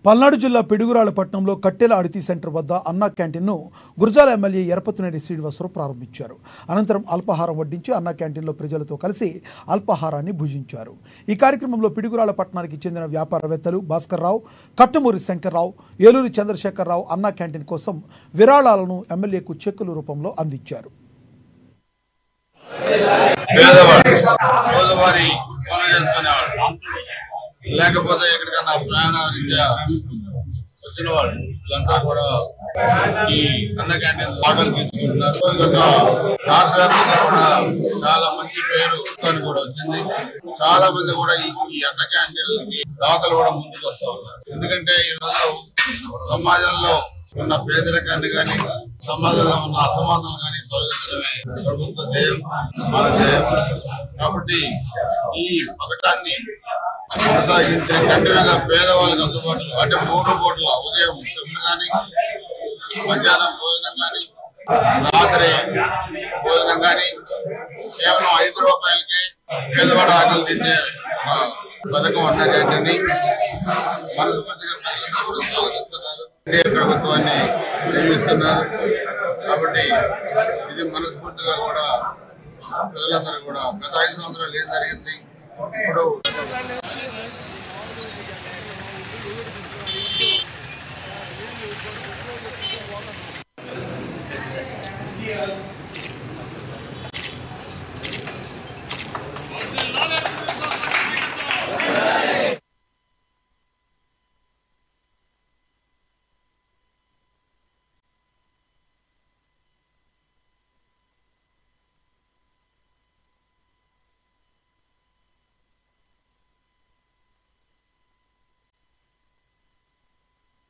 పల్నాడు జిల్లా పిడుగురాళ్లపట్నంలో కట్టెల అడితి సెంటర్ వద్ద అన్నా క్యాంటీన్ను గురజాల ఎమ్మెల్యే ఎరపతినేని శ్రీనివాసరావు ప్రారంభించారు. అనంతరం అల్పాహారం వడ్డించి అన్నా క్యాంటీన్లో ప్రజలతో కలిసి అల్పాహారాన్ని భుజించారు. ఈ కార్యక్రమంలో పిడుగురాళ్లపట్నానికి చెందిన వ్యాపారవేత్తలు భాస్కర్రావు, కట్టమూరి శంకర్రావు, ఏలూరి చంద్రశేఖరరావు అన్నా క్యాంటీన్ కోసం విరాళాలను ఎమ్మెల్యేకు చెక్కుల రూపంలో అందించారు. లేకపోతే ఎక్కడికన్నా ప్రయాణరీత్యా వచ్చిన వాళ్ళు వీళ్ళంతా కూడా ఈ అన్న క్యాంటీన్ ఆర్డర్ తీసుకుంటున్నారు. ఇదొక రాష్ట్ర వ్యాప్తంగా కూడా చాలా మంచి పేరు కూడా వచ్చింది. చాలా మంది కూడా ఈ అన్న క్యాంటీన్లకి దాతలు కూడా ముందుకు వస్తూ ఉన్నారు. ఎందుకంటే ఈ రోజు సమాజంలో ఉన్న పేదరికాన్ని కానీ సమాజంలో ఉన్న అసమాధానం కానీ తొలగించడమే ప్రభుత్వ ధ్యేయం, మన ధ్యేయం. కాబట్టి ఈ పథకాన్ని కొనసాగించే కంటిన్యూగా పేదవాళ్ళకి అందుబాటులో అంటే 3 పూటల ఉదయం టిఫిన్ కానీ, మధ్యాహ్నం భోజనం కానీ, రాత్రి భోజనం కానీ కేవలం 5 రూపాయలకి పేదవాడ ఆకలి తీసే పథకం అన్న క్యాంటీన్ని మనస్ఫూర్తిగా ప్రజలందరూ కూడా స్వాగతిస్తున్నారు. ఎన్డీఏ ప్రభుత్వాన్ని నిర్మిస్తున్నారు. కాబట్టి ఇది మనస్ఫూర్తిగా కూడా ప్రజలందరూ కూడా గత 5 సంవత్సరాలు ఏం జరిగింది, ఇప్పుడు